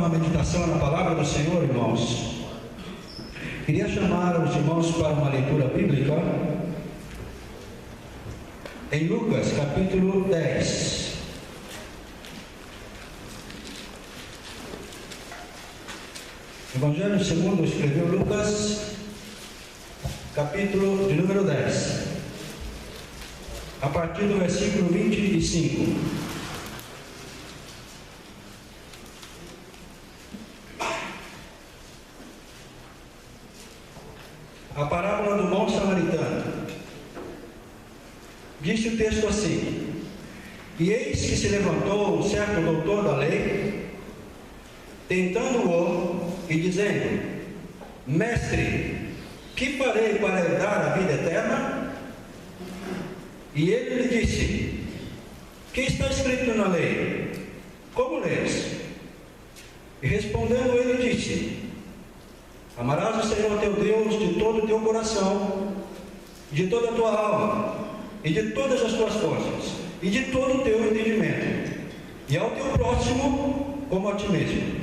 uma meditação na palavra do Senhor, irmãos, queria chamar os irmãos para uma leitura bíblica em Lucas, capítulo 10. Evangelho segundo escreveu Lucas, capítulo de número 10, a partir do versículo 25. A parábola do bom samaritano. Disse o texto assim: E eis que se levantou um certo doutor da lei, tentando-o e dizendo: Mestre, que farei para herdar a vida eterna? E ele lhe disse: Que está escrito na lei? Como lês? E respondendo ele disse: Amarás o Senhor teu Deus de todo o teu coração, de toda a tua alma, e de todas as tuas forças, e de todo o teu entendimento, e ao teu próximo como a ti mesmo.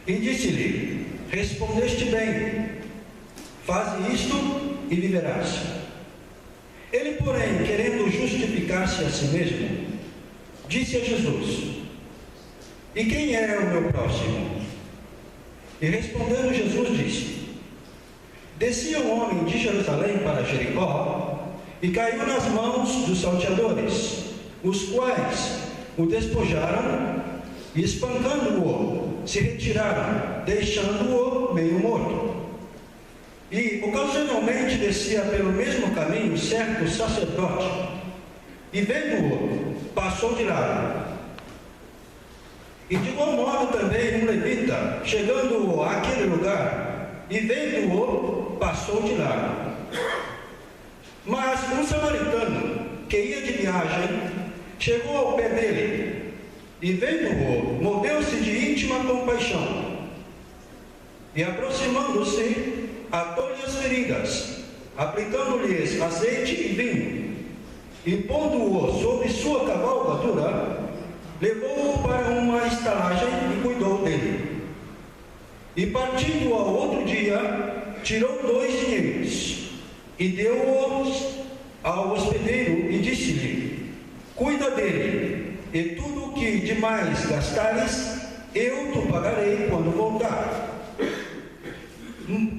E disse-lhe: Respondeste bem, faze isto e viverás. Ele, porém, querendo justificar-se a si mesmo, disse a Jesus: E quem é o meu próximo? E respondendo Jesus disse: Descia um homem de Jerusalém para Jericó, e caiu nas mãos dos salteadores, os quais o despojaram, e espancando-o, se retiraram, deixando-o meio morto. E ocasionalmente descia pelo mesmo caminho certo sacerdote, e vendo-o, passou de lado. E de igual modo também um levita, chegando àquele lugar, e vendo-o, passou de lado. Mas um samaritano, que ia de viagem, chegou ao pé dele, e vendo-o, moveu-se de íntima compaixão. E aproximando-se, atou-lhe as feridas, aplicando-lhes azeite e vinho, e pondo-o sobre sua cavalgadura, levou-o para uma estalagem e cuidou dele. E partindo ao outro dia, tirou 2 dinheiros e deu-os ao hospedeiro e disse-lhe: Cuida dele, e tudo o que demais gastares, eu te pagarei quando voltar.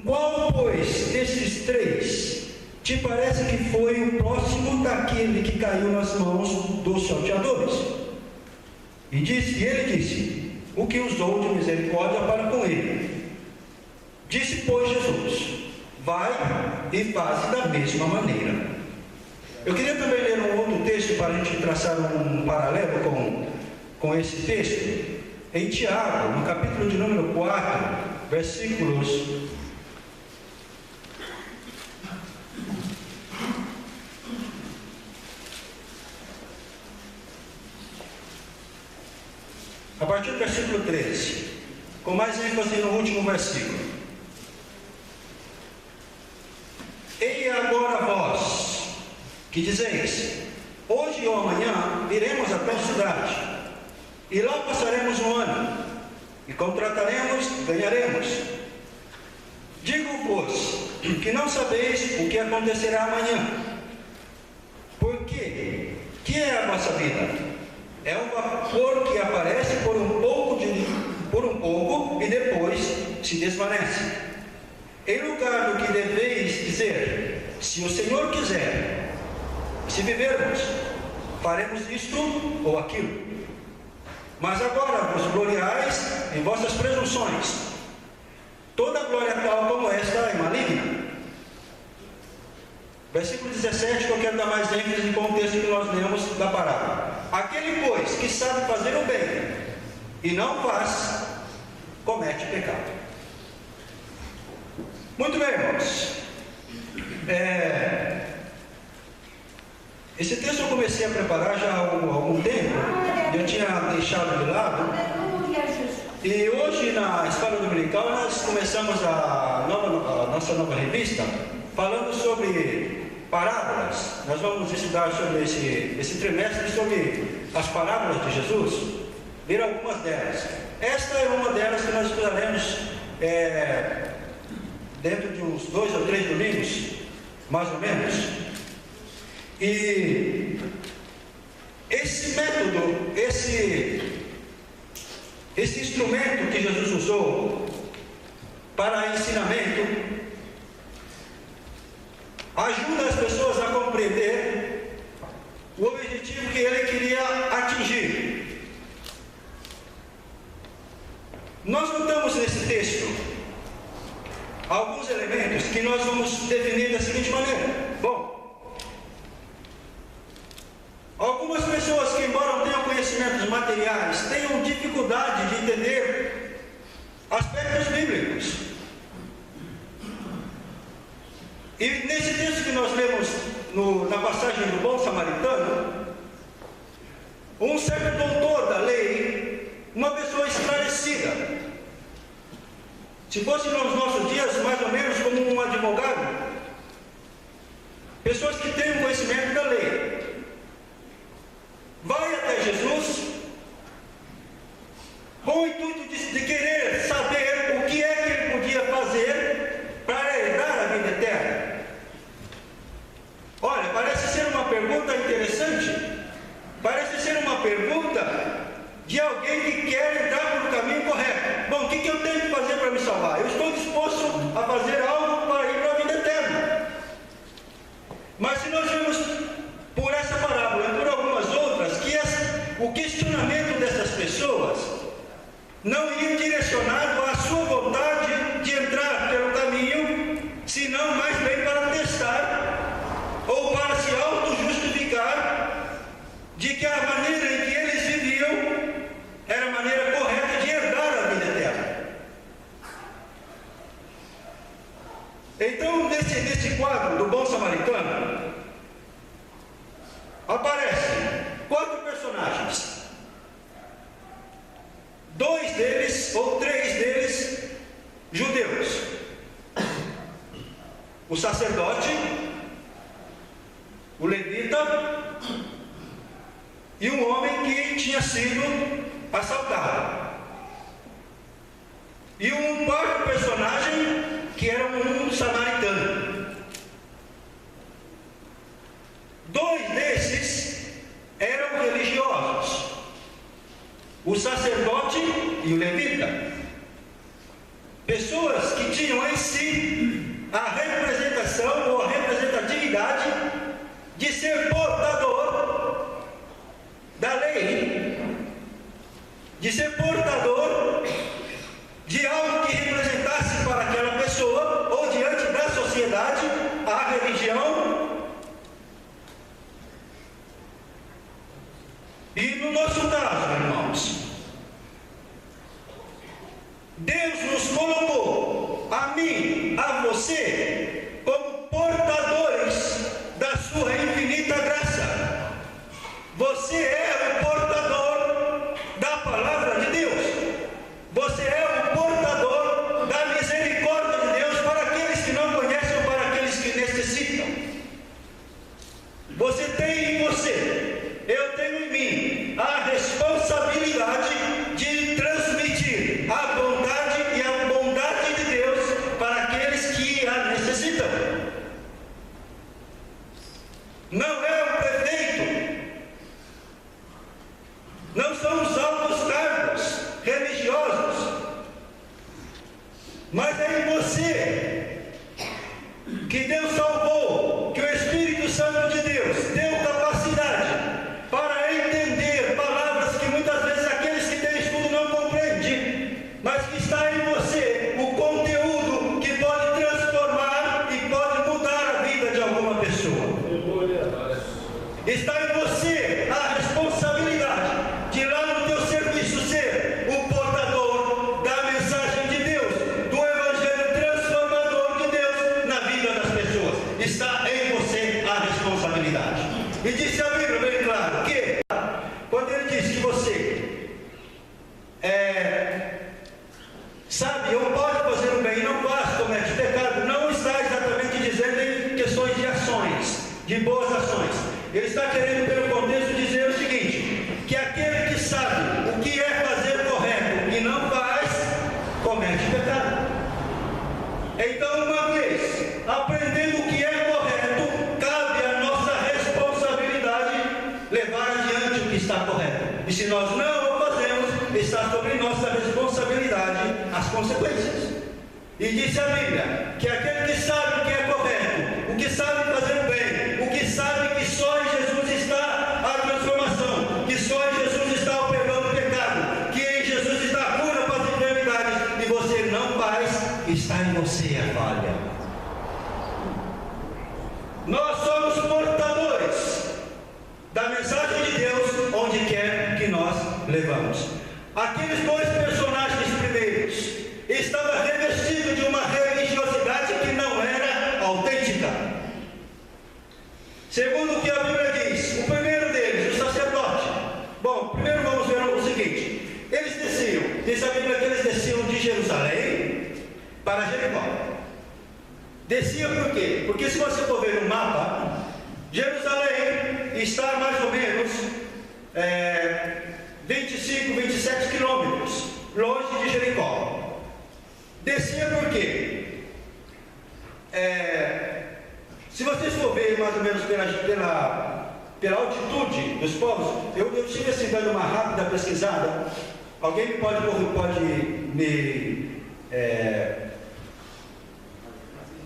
Qual, pois, desses 3 te parece que foi o próximo daquele que caiu nas mãos dos salteadores? E ele disse: O que usou de misericórdia para com ele. Disse, pois, Jesus: Vai e faze da mesma maneira. Eu queria também ler um outro texto para a gente traçar um paralelo com esse texto. Em Tiago, no capítulo de número 4, versículos a partir do versículo 13, com mais ênfase no último versículo. E agora vós, que dizeis: Hoje ou amanhã iremos a tal cidade, e lá passaremos um ano, e contrataremos e ganharemos. Digo-vos que não sabeis o que acontecerá amanhã. Porque que é a vossa vida? É um vapor que aparece por um pouco e depois se desvanece. Em lugar do que deveis dizer: Se o Senhor quiser, se vivermos, faremos isto ou aquilo. Mas agora vos gloriais em vossas presunções. Toda glória tal como esta é maligna. Versículo 17, que eu quero dar mais ênfase com o texto que nós lemos da parábola. Aquele, pois, que sabe fazer o bem e não faz, comete pecado. Muito bem, irmãos. Esse texto eu comecei a preparar já há algum tempo. Eu tinha deixado de lado. E hoje, na escola dominical, nós começamos a nossa nova revista, falando sobre parábolas. Nós vamos estudar sobre esse trimestre sobre as parábolas de Jesus, ver algumas delas. Esta é uma delas que nós estudaremos dentro de uns 2 ou 3 domingos, mais ou menos. E esse método, esse instrumento que Jesus usou para ensinamento, ajuda as pessoas a compreender o objetivo que ele queria atingir. Nós notamos nesse texto alguns elementos que nós vamos definir da seguinte maneira. Bom, algumas pessoas que, embora não tenham conhecimentos materiais, tenham dificuldade de entender aspectos bíblicos. E nesse texto que nós lemos na passagem do bom samaritano, um certo doutor da lei, uma pessoa esclarecida, se fosse nos nossos dias mais ou menos como um advogado, pessoas que têm um conhecimento da lei, vai até Jesus com o intuito de querer saber o que é que ele podia fazer para herdar a vida eterna. Olha, parece ser uma pergunta interessante, parece ser uma pergunta de alguém que quer entrar no caminho correto. Bom, o que eu tenho que fazer para me salvar? Eu estou disposto a fazer algo para ir para a vida eterna. Mas se nós vemos por essa parábola e por algumas outras, que o questionamento dessas pessoas não ia direcionado à sua vontade de entrar pelo caminho, senão mais bem para testar ou para se auto-justificar de que a maneira em que eles viviam era a maneira correta de herdar a vida eterna. Então, nesse quadro do bom samaritano, aparecem 4 personagens. 2 deles, ou 3 deles, judeus. O sacerdote, o levita e um homem que tinha sido assaltado. E um 4º personagem que era um samaritano. 2 desses eram religiosos, o sacerdote e o levita, pessoas que tinham em si a representação ou a representatividade de ser portador da lei, de ser portador de algo que representasse para aquela pessoa ou diante da sociedade a religião. E no nosso caso, irmãos, Deus nos colocou, a mim, a você, como portadores da sua infinita graça. Você é o portador da palavra de Deus. Você é o portador da misericórdia de Deus para aqueles que não conhecem ou para aqueles que necessitam. Você tem em você, eu tenho em mim, a responsabilidade de transmitir a bondade e a bondade de Deus para aqueles que a necessitam. Não é o prefeito, não são os altos cargos religiosos, mas é em você que Deus salvou, que o Espírito Santo de Deus deu capacidade para entender palavras que muitas vezes aqueles que têm estudo não compreendem, mas que está em você o conteúdo que pode transformar e pode mudar a vida de alguma pessoa. Está em você a responsabilidade de lá no teu serviço ser o portador da mensagem de Deus, do evangelho transformador de Deus na vida das pessoas. Está em você a responsabilidade. E disse a Bíblia bem claro que quando ele diz que você sabe ou pode fazer o bem e não faz, comete pecado, não está exatamente dizendo em questões de ações, de boas ações. Ele está querendo, pelo contexto, dizer o seguinte: que aquele que sabe o que é fazer correto e não E se nós não o fazemos, está sobre nossa responsabilidade as consequências. E disse a Bíblia que aquele que sabe o que é correto, o que sabe fazer o bem, o que sabe que só em Jesus está a transformação, que só em Jesus está o perdão do pecado, que em Jesus está a cura para as enfermidades, e você não faz, está em você a falha. Nós somos portadores da mensagem de Deus onde quer que nós levamos. Aqueles dois personagens primeiros estavam revestidos de uma religiosidade que não era autêntica. Segundo o que a Bíblia diz, o primeiro deles, o sacerdote. Bom, primeiro vamos ver o seguinte: eles desciam, diz a Bíblia que eles desciam de Jerusalém para Jericó. Descia por quê? Porque se você for ver no mapa, Jerusalém está mais ou menos 25, 27 quilômetros longe de Jericó. Descia por quê? Se vocês for ver mais ou menos pela altitude dos povos, eu estive assim dando uma rápida pesquisada. Alguém pode me...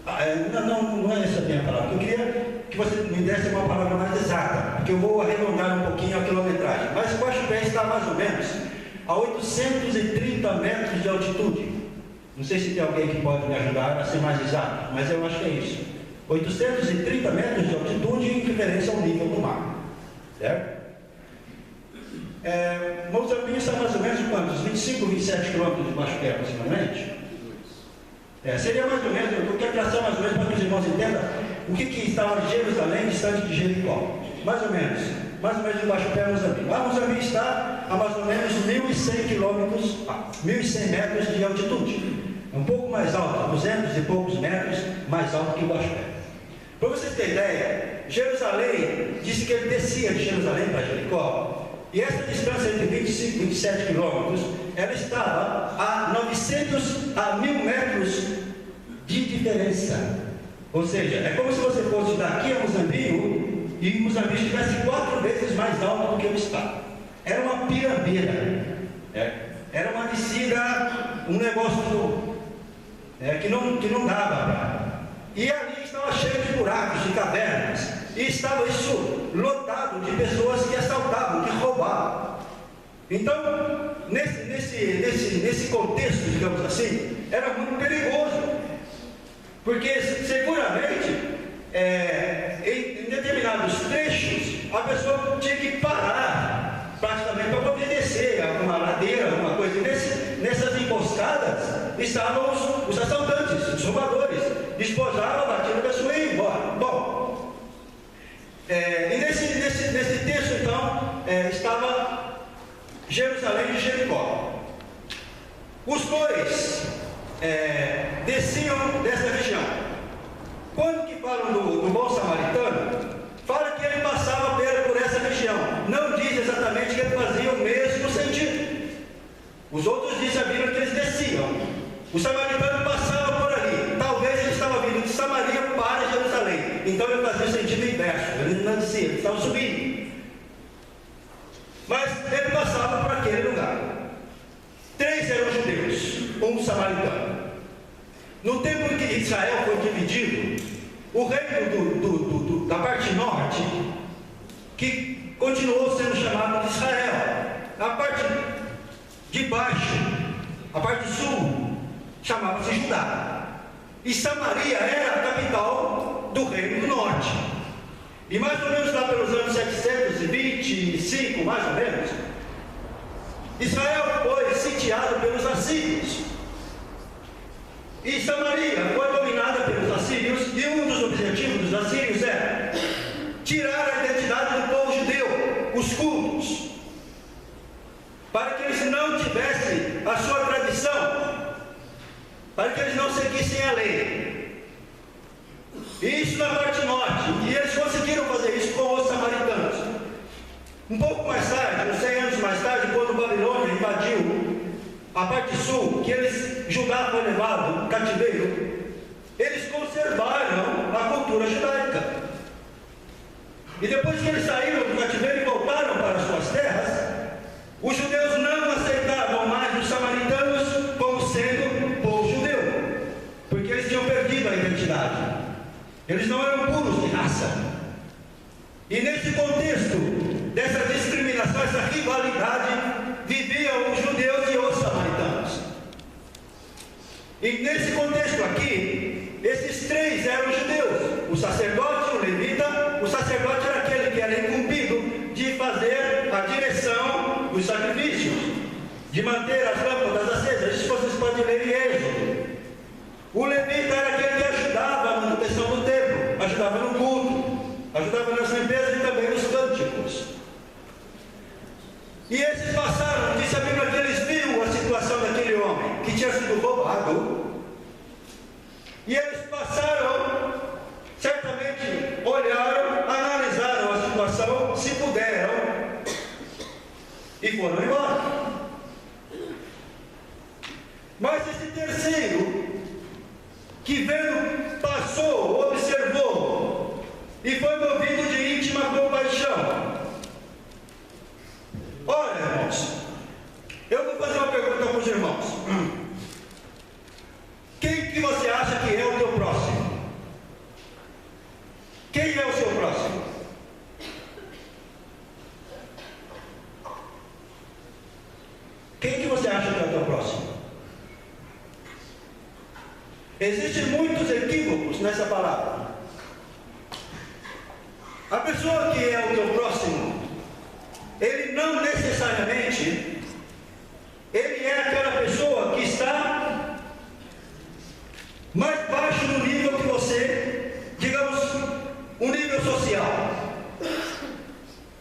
não é essa a minha palavra. Eu queria que você me desse uma palavra mais exata, porque eu vou arredondar um pouquinho a quilometragem. Mas o Guaxupé está mais ou menos a 830 metros de altitude. Não sei se tem alguém que pode me ajudar a ser mais exato, mas eu acho que é isso. 830 metros de altitude em referência ao nível do mar. Certo? Moçambique está mais ou menos quantos? 25, 27 quilômetros de Guaxupé, aproximadamente? Seria mais ou menos, eu quero traçar mais ou menos para que os irmãos entendam o que estava de Jerusalém distante de Jericó. Mais ou menos de Guaxupé a Moçambique. Lá Moçambique está a mais ou menos 1.100 quilômetros, 1.100 metros de altitude. Um pouco mais alto, 200 e poucos metros mais alto que Guaxupé. Para vocês terem ideia, Jerusalém, disse que ele descia de Jerusalém para Jericó, e essa distância entre 25 e 27 quilômetros, ela estava a 900 a 1.000 metros de diferença. Ou seja, é como se você fosse daqui a Moçambique e Moçambique estivesse 4 vezes mais alto do que o estado. Era uma pirambeira. Era uma descida, um negócio que não dava. E ali estava cheio de buracos, de cavernas. E estava isso lotado de pessoas que assaltavam, que roubavam. Então, nesse contexto, digamos assim, era muito perigoso. Porque seguramente, em determinados trechos, a pessoa tinha que parar praticamente para poder descer alguma ladeira, alguma coisa. E nessas emboscadas estavam os assaltantes, os roubadores. Despojavam, batiam a pessoa e iam embora. Bom, e nesse texto, então, estava Jerusalém e Jericó. Os dois desciam dessa região. Quando que falam do bom samaritano, fala que ele passava por essa região. Não diz exatamente que ele fazia o mesmo sentido. Os outros dizem a Bíblia que eles desciam. O samaritano passava por ali. Talvez ele estava vindo de Samaria para Jerusalém. Então ele fazia o sentido inverso. Ele não descia, ele estava subindo. Mas ele passava por aquele lugar. 3 eram judeus, um samaritano. No tempo em que Israel foi dividido, o reino da parte norte, que continuou sendo chamado de Israel, a parte de baixo, a parte sul, chamava-se Judá. E Samaria era a capital do reino do norte. E mais ou menos lá pelos anos 725, mais ou menos, Israel foi sitiado pelos assírios. E Samaria foi dominada pelos assírios, e um dos objetivos dos assírios era tirar a identidade do povo judeu, os cultos, para que eles não tivessem a sua tradição, para que eles não seguissem a lei. Isso na parte norte, e eles conseguiram fazer isso com os samaritanos. Um pouco mais tarde, uns 100 anos mais tarde, quando Babilônia invadiu a parte sul, que Judá foi levado cativeiro, eles conservaram a cultura judaica. E depois que eles saíram do cativeiro e voltaram para suas terras, Os judeus não aceitavam mais os samaritanos como sendo povo judeu, porque eles tinham perdido a identidade. Eles não eram puros de raça. E nesse contexto dessa discriminação, essa rivalidade, viviam os judeus e os samaritanos. E nesse contexto aqui, esses três eram judeus: o sacerdote, o levita. O sacerdote era aquele que era incumbido de fazer a direção dos sacrifícios, de manter as lâmpadas acesas. Isso vocês podem ler em Êxodo. O levita era aquele que ajudava a manutenção do templo, ajudava no culto, ajudava nas limpezas e também nos cânticos. E esses passaram, disse a Bíblia, que eles viram a situação daquele homem que tinha sido roubado. E eles passaram, certamente olharam, analisaram a situação, se puderam, e foram embora. Mas esse terceiro, que vendo, passou, observou, e foi movido de íntima compaixão. Olha, irmãos, eu vou fazer uma pergunta para os irmãos. Quem que você acha que é o teu próximo? Quem é o seu próximo? Quem que você acha que é o teu próximo? Existem muitos equívocos nessa palavra. A pessoa que é o teu próximo, ele não necessariamente, ele é aquela pessoa que está mais baixo no nível que você, digamos, um nível social.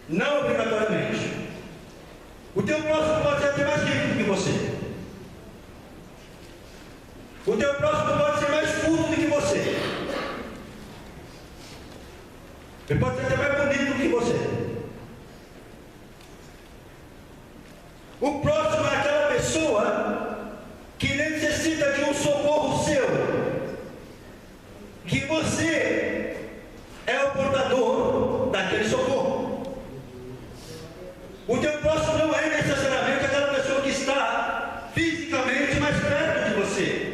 Não obrigatoriamente. O teu próximo pode ser até mais rico do que você. O teu próximo pode ser mais culto do que você. Ele pode ser até mais bonito do que você. O próximo é aquela pessoa que necessita de um socorro seu, que você é o portador daquele socorro. O teu próximo não é necessariamente aquela pessoa que está fisicamente mais perto de você.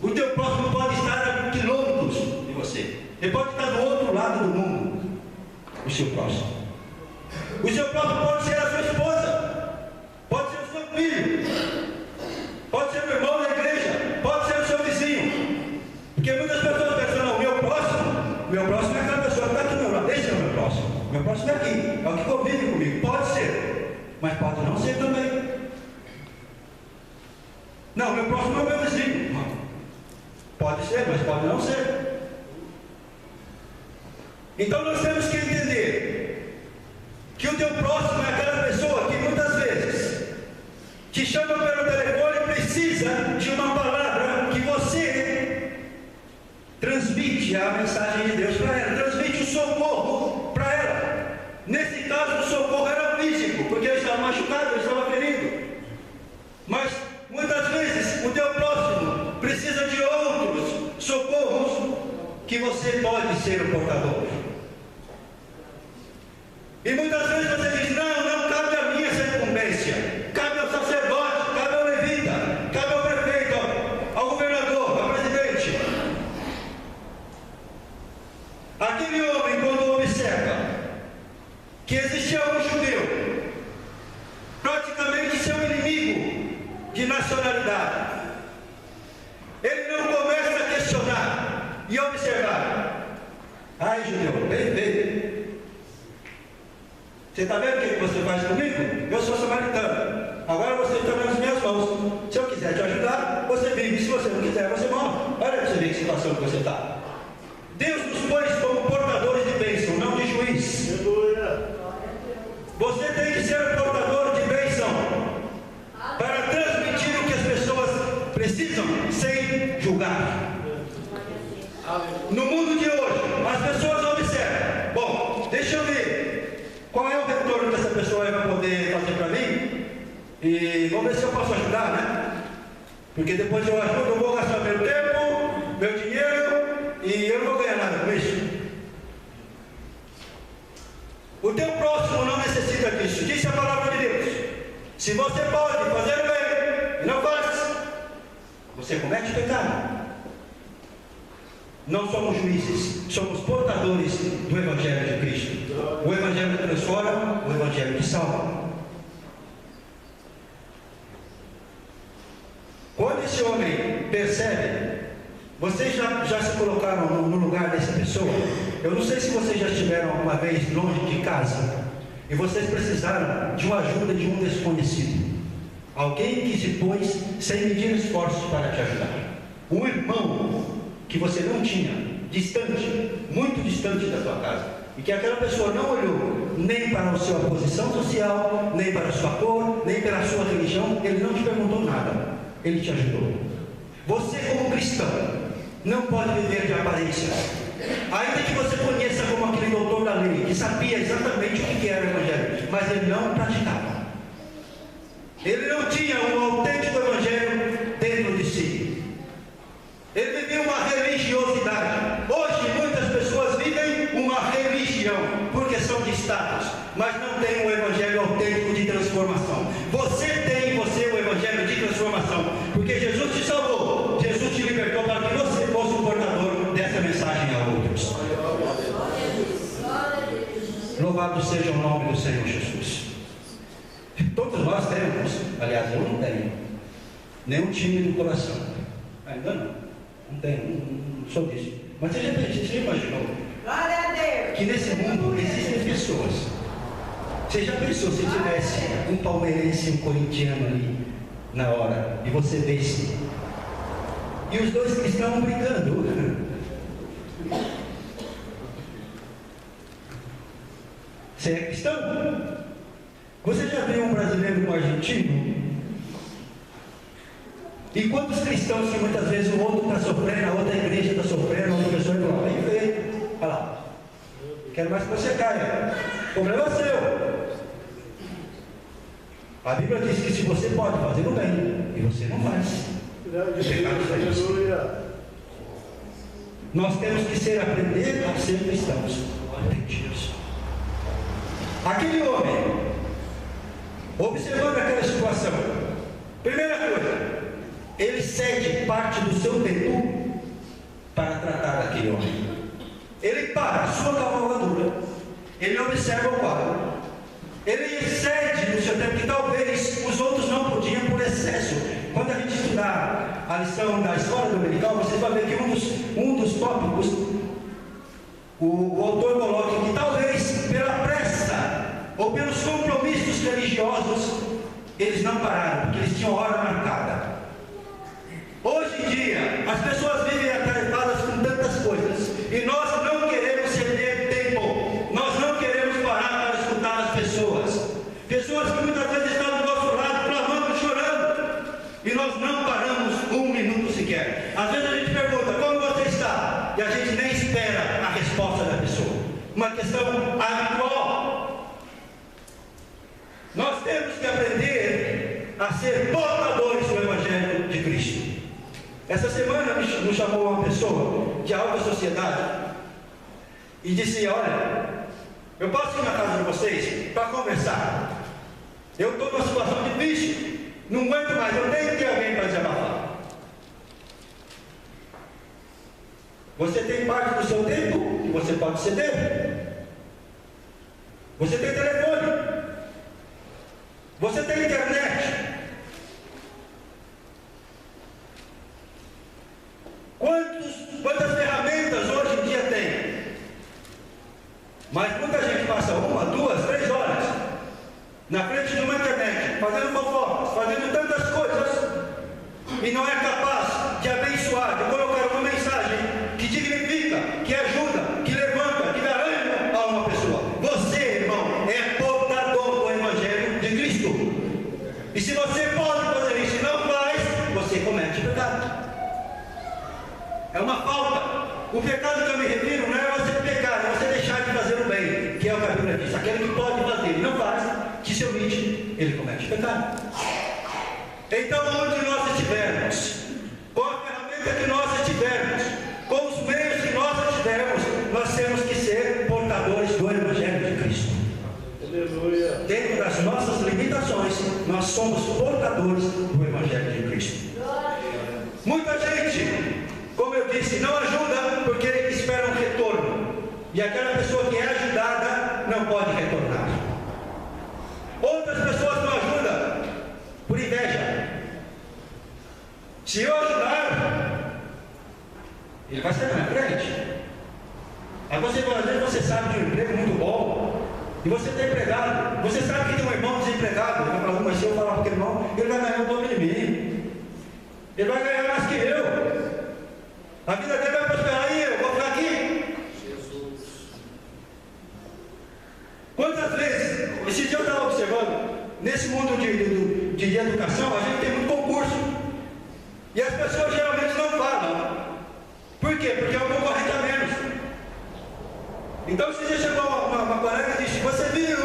O teu próximo pode estar a quilômetros de você. Ele pode estar do outro lado do mundo. O seu próximo. O seu próximo pode ser a sua esposa. Pode ser o seu filho. Pode ser o irmão da igreja. Pode ser o seu vizinho. Porque muitas pessoas pensam, não, o meu próximo é aquela pessoa que está aqui do meu lado. Esse é o meu próximo. O meu próximo é aqui. É o que convive comigo. Pode ser. Mas pode não ser também. Não, meu próximo é o meu vizinho. Pode ser, mas pode não ser. Então nós temos que entender que o teu próximo é aquela pessoa que muitas vezes te chama pelo telefone e precisa de uma palavra que você transmite a mensagem de Deus para ela, transmite o socorro para ela. Nesse caso, o socorro era físico, porque ele estava machucado, ele estava ferido. Mas muitas vezes o teu próximo precisa de outros socorros que você pode ser o portador. E muitas vezes você diz, não cabe a minha essa incumbência. Cabe ao sacerdote, cabe ao levita, cabe ao prefeito, ao governador, ao presidente. Aquele homem, quando observa que existia um judeu, praticamente seu inimigo de nacionalidade, ele não começa a questionar e observar. Ai, judeu, vem. Você está vendo o que você faz comigo? Eu sou samaritano. Agora você está nas minhas mãos. Se eu quiser te ajudar, você vive. Se você não quiser, você morre. Olha para você ver que situação que você está. Deus nos pôs como portadores de bênção, não de juiz. Você tem que ser um portador de bênção para transmitir o que as pessoas precisam sem julgar. No mundo de hoje, as pessoas observam. Bom, deixa eu ver qual é o retorno que essa pessoa vai poder fazer para mim e vamos ver se eu posso ajudar, né? Porque depois eu ajudo, eu vou gastar meu tempo, meu dinheiro e eu não vou ganhar nada com isso. O teu próximo não necessita disso. Diz a palavra de Deus Se você pode fazer o bem e não faz, você comete pecado. Não somos juízes, somos portadores do Evangelho de Cristo. O Evangelho que transforma, o Evangelho que salva. Quando esse homem percebe, vocês já se colocaram no lugar dessa pessoa? Eu não sei se vocês já estiveram alguma vez longe de casa e vocês precisaram de uma ajuda de um desconhecido, alguém que se pôs sem medir esforços para te ajudar, um irmão que você não tinha, distante, muito distante da sua casa, e que aquela pessoa não olhou nem para a sua posição social, nem para a sua cor, nem pela sua religião, ele não te perguntou nada, ele te ajudou. Você, como cristão, não pode viver de aparência, ainda que você conheça como aquele doutor da lei, que sabia exatamente o que era o Evangelho, mas ele não praticava. Ele não tinha um autêntico Evangelho dentro de si. Ele vivia uma religiosidade. Hoje muitas pessoas vivem uma religião, porque são de status, mas não tem um Evangelho autêntico de transformação. Você tem em você o Evangelho de transformação, porque Jesus te salvou, Jesus te libertou para que você fosse o portador dessa mensagem a outros. Louvado seja o nome do Senhor Jesus. Todos nós temos, aliás, eu não tenho nenhum time do coração, ainda não tenho, não sou disso. Mas você já imaginou que nesse mundo existem pessoas? Você já pensou se tivesse um palmeirense e um corintiano ali na hora, e você vê-se, e os dois cristãos brigando? Você é cristão? Você já viu um brasileiro e um argentino? E quantos cristãos que muitas vezes o outro está sofrendo, a outra igreja está sofrendo, a outra pessoa está lá, vem ver, olha lá, quero mais que você caia, o problema é seu. A Bíblia diz que se você pode fazer o bem, e você não faz, nós temos que aprender a ser cristãos autênticos. Aquele homem, observando aquela situação, primeira coisa, ele cede parte do seu tempo para tratar daquele homem. Ele para a sua cavalgadura, ele observa o quadro, ele cede no seu tempo que talvez os outros não podiam por excesso. Quando a gente estudar a lição da escola dominical, vocês vão ver que um dos tópicos, o autor coloca que talvez pela pressa ou pelos compromissos religiosos eles não pararam, porque eles tinham hora marcada. Hoje em dia, as pessoas vivem atarefadas com tantas coisas, e nós não queremos ceder tempo, nós não queremos parar para escutar as pessoas que muitas vezes estão do nosso lado, clamando, chorando, e nós não paramos um minuto sequer. Às vezes a gente pergunta, como você está? E a gente nem espera a resposta da pessoa, uma questão habitual. Nós temos que aprender a ser portadores do Evangelho de Cristo. Essa semana nos chamou uma pessoa de alta sociedade e disse, olha, eu posso ir na casa de vocês para conversar. Eu estou numa situação difícil, não aguento mais, eu tenho que ter alguém para desabafar. Você tem parte do seu tempo que você pode ceder. Você tem telefone. Você tem internet. Quantas ferramentas hoje em dia tem? Mas muita gente passa 1, 2, 3 horas na frente de uma internet, fazendo fofocas, fazendo tantas coisas, e não é capaz de abençoar, de colocar uma mensagem que dignifica, que ajuda, que levanta, que dá ânimo a uma pessoa. Você, irmão, é portador do Evangelho de Cristo. E se você pode fazer isso e não faz, você comete pecado. É uma falta. O pecado que eu me refiro não é você pecar, é você deixar de fazer o bem, que é o que a Bíblia diz. Aquele que pode fazer e não faz, que se omite, ele comete pecado. Então, onde nós estivermos, com a ferramenta que nós estivermos, com os meios que nós estivermos, nós temos que ser portadores do Evangelho de Cristo. Aleluia. Dentro das nossas limitações, nós somos portadores do Evangelho de Cristo. Muita gente, como eu disse, não ajuda porque espera um retorno. E aquela pessoa que é ajudada não pode retornar. Outras pessoas não ajudam por inveja. Se eu ajudar, ele vai sair na minha frente. Aí você, às vezes, você sabe de um emprego muito bom, e você está empregado. Você sabe que tem um irmão desempregado. Ele vai falar, mas se eu falar para aquele irmão, ele vai ganhar o dobro de mim. Ele vai ganhar mais que eu. A vida dele vai prosperar e eu vou ficar aqui. Jesus. Quantas vezes, esse dia eu estava observando, nesse mundo de educação, a gente tem muito concurso. E as pessoas geralmente não falam. Por quê? Porque é um concorrente a menos. Então, se você chegou uma colega e disse, você viu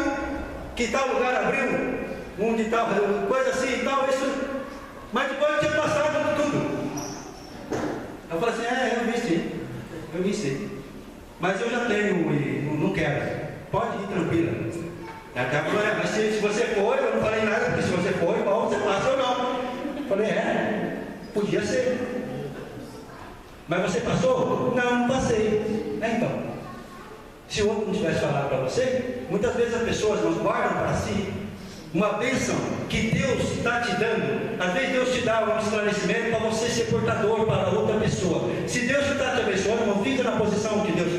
que tal lugar abriu um de tal, coisa assim e tal, isso. Mas depois eu tinha passado tudo. Eu falei assim, eu vi sim. Mas eu já tenho e não quero. Pode ir tranquila. Até falei, mas se você for, eu não falei nada, porque se você for, igual você passa ou não. Eu falei, podia ser. Mas você passou? Não passei. Então, se o outro não tivesse falado para você, muitas vezes as pessoas não guardam para si uma bênção que Deus está te dando. Às vezes Deus te dá um esclarecimento para você ser portador para outra pessoa. Se Deus está te abençoando, não fica na posição que Deus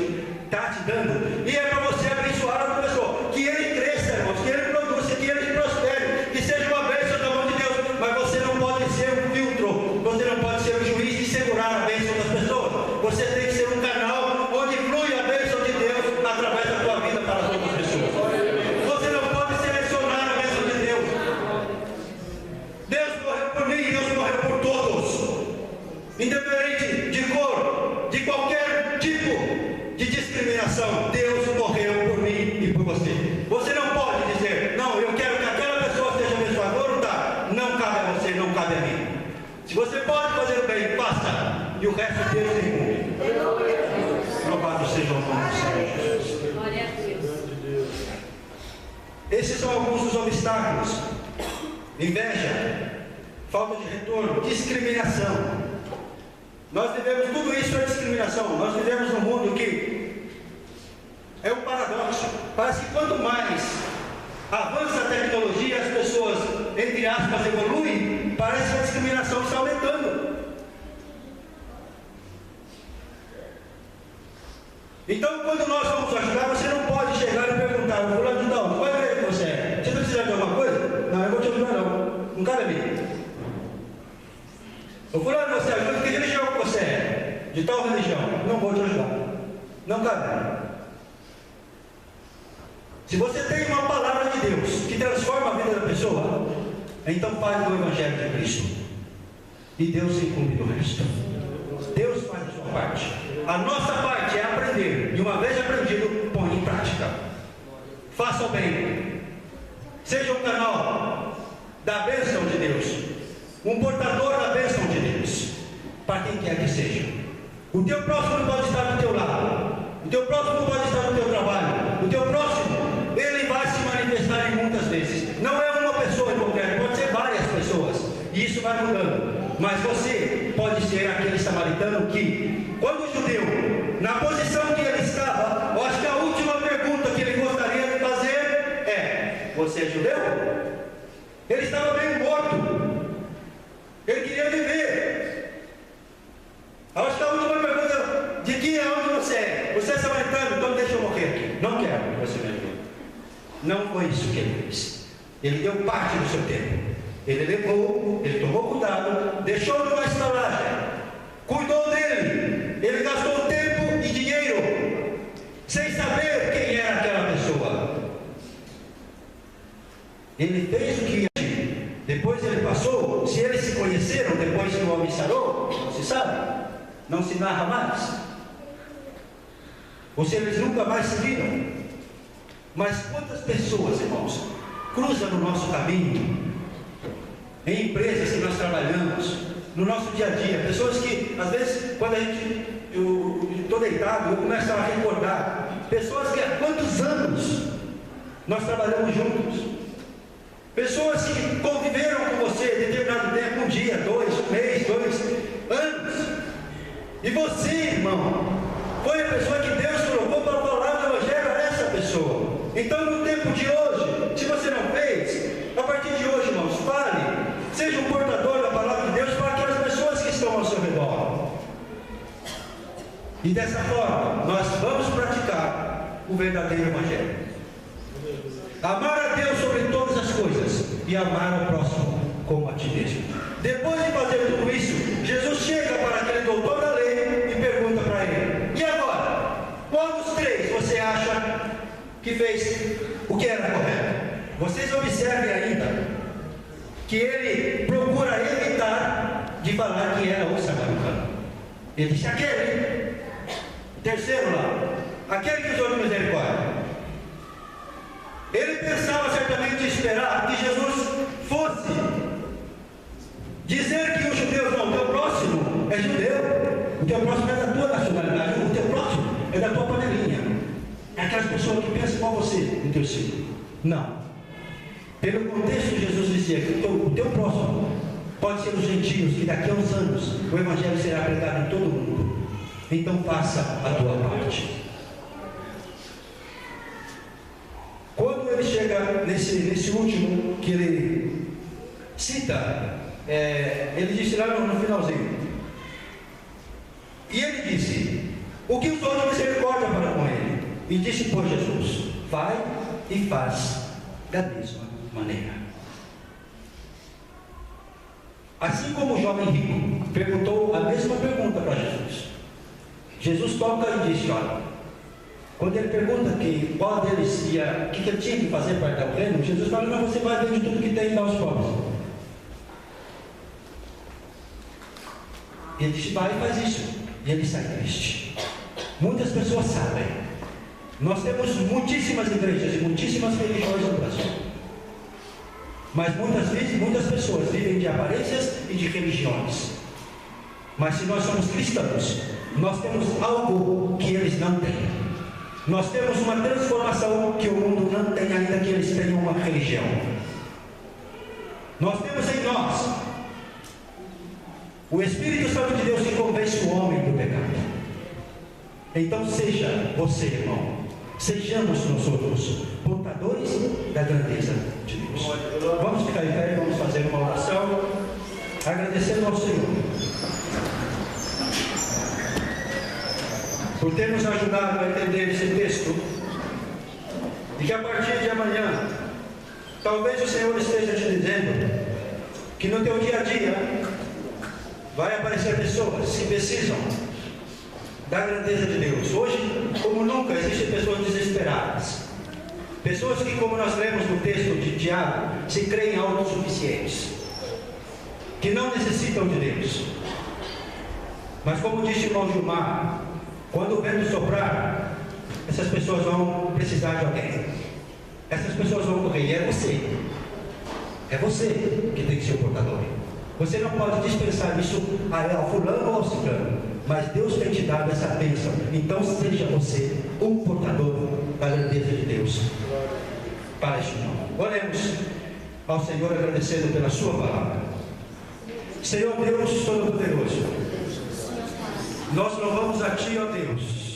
está te dando. E é para você abençoar outra pessoa. Que ele cresça, irmãos, que ele produza, que ele prospere, que seja uma bênção da mão de Deus. Mas você não pode ser um filtro, você não pode ser um juiz e segurar a bênção das pessoas. Você tem que ser um canal onde flui a bênção de Deus através da tua vida para as outras pessoas. Você não pode selecionar a bênção de Deus. Deus morreu por mim e Deus morreu por todos. Independente de cor, de qualquer tipo de discriminação, Deus morreu por mim e por você. Você não pode dizer, não, eu quero que aquela pessoa seja abençoadora, não dá. Não cabe a você, não cabe a mim. Se você pode fazer o bem, faça. E o resto de Deus tem cumpre. Louvado seja o nome do Senhor Jesus. Glória a Deus. Esses são alguns dos obstáculos: inveja, falta de retorno, discriminação. Nós vivemos, tudo isso é discriminação. Nós vivemos num mundo que é um paradoxo. Parece que quanto mais avança a tecnologia, as pessoas, entre aspas, evoluem, parece que a discriminação está aumentando. Então, quando nós vamos ajudar, você não pode chegar e perguntar, vou lá ajudar, não pode ver que você é. Você está precisando de alguma coisa? Não, eu vou te ajudar não. Não cabe a mim. Eu vou lá, você ajuda, que religião que você é? De tal religião. Não vou te ajudar. Não cabe a mim. Se você tem uma palavra de Deus que transforma a vida da pessoa, então fale do Evangelho de Cristo. E Deus se incumbe do resto. Deus faz a sua parte. A nossa parte é aprender. E uma vez aprendido, põe em prática. Faça o bem. Seja um canal da bênção de Deus. Um portador da bênção de Deus. Para quem quer que seja. O teu próximo não pode estar do teu lado. O teu próximo não pode estar no teu trabalho. O teu próximo, ele vai se manifestar em muitas vezes. Não é uma pessoa em concreto, pode ser várias pessoas. E isso vai mudando. Mas você pode ser aquele samaritano que, quando o judeu, na posição que ele estava, eu acho que a última pergunta que ele gostaria de fazer é: você é judeu? Ele estava bem morto. Ele queria viver. Eu acho que a última pergunta: de que aonde você é? Você é samaritano? Então deixa eu morrer aqui. Não quero que você me ajude. Não foi isso que ele fez. Ele deu parte do seu tempo. Ele levou, ele tomou cuidado, deixou numa estalagem, cuidou dele, ele gastou tempo e dinheiro, sem saber quem era aquela pessoa. Ele fez o que ia agir. Depois ele passou, se eles se conheceram depois que o homem sarou, não se sabe, não se narra mais. Ou se eles nunca mais se viram. Mas quantas pessoas, irmãos, cruzam no nosso caminho, em empresas que nós trabalhamos, no nosso dia a dia, pessoas que, às vezes, quando eu estou deitado, eu começo a recordar, pessoas que há quantos anos nós trabalhamos juntos, Pessoas que conviveram com você determinado tempo, um dia, 2, um mês, 2 anos. E você, irmão, foi a pessoa que Deus colocou para falar do Evangelho a essa pessoa. Então, no tempo de hoje, se você não fez, a partir de hoje, irmãos, fale, seja um portador da palavra de Deus para aquelas pessoas que estão ao seu redor. E dessa forma, nós vamos praticar o verdadeiro Evangelho. Amar a Deus sobre todas as coisas e amar ao próximo como a ti mesmo. Depois de fazer tudo isso, Jesus chega para aquele doutor da lei e pergunta para ele: e agora? Qual dos 3 você acha que fez o que era correto? Vocês observem ainda que ele procura evitar de falar que era o samaritano. Ele disse: aquele. Terceiro lá, aquele que usou de misericórdia. Ele pensava certamente esperar que Jesus fosse dizer que os judeus, não, o teu próximo é judeu, o teu próximo é da tua nacionalidade, o teu próximo é da tua panelinha. É aquelas pessoas que pensam igual você no teu ciclo. Não. Pelo contexto, Jesus dizia que o teu próximo pode ser os gentios, que daqui a uns anos o Evangelho será pregado em todo o mundo. Então faça a tua parte. Quando ele chega nesse último que ele cita, ele disse lá no finalzinho, e ele disse: o que usou de misericórdia para com ele? E disse por Jesus: vai e faz da mesma maneira. Assim como o jovem rico perguntou a mesma pergunta para Jesus, Jesus toca e disse: olha, quando ele pergunta que qual deles ia, o que ele tinha que fazer para dar o reino, Jesus fala: não, você vai vender tudo que tem e dá aos pobres. Ele disse: vai e faz isso. E ele sai triste. Muitas pessoas sabem. Nós temos muitíssimas igrejas e muitíssimas religiões no Brasil. Mas muitas vezes, muitas pessoas vivem de aparências e de religiões. Mas se nós somos cristãos, nós temos algo que eles não têm. Nós temos uma transformação que o mundo não tem, ainda que eles tenham uma religião. Nós temos em nós o Espírito Santo de Deus que convence o homem do pecado. Então seja você, irmão, sejamos nós outros portadores da grandeza de Deus. Vamos ficar em pé e vamos fazer uma oração agradecendo ao Senhor por ter nos ajudado a entender esse texto, e que a partir de amanhã talvez o Senhor esteja te dizendo que no teu dia a dia vai aparecer pessoas que precisam da grandeza de Deus. Hoje, como nunca, existem pessoas desesperadas, pessoas que, como nós lemos no texto de Tiago, se creem autossuficientes, que não necessitam de Deus. Mas como disse o irmão Gilmar, quando o vento soprar, essas pessoas vão precisar de alguém. Essas pessoas vão correr, e é você. É você que tem que ser o portador. Você não pode dispensar isso ao fulano ou ao ciclano, mas Deus tem te dado essa bênção. Então seja você um portador da grandeza de Deus para este mundo. Oremos ao Senhor agradecendo pela sua palavra. Senhor Deus Todo-Poderoso, nós louvamos a Ti, ó Deus,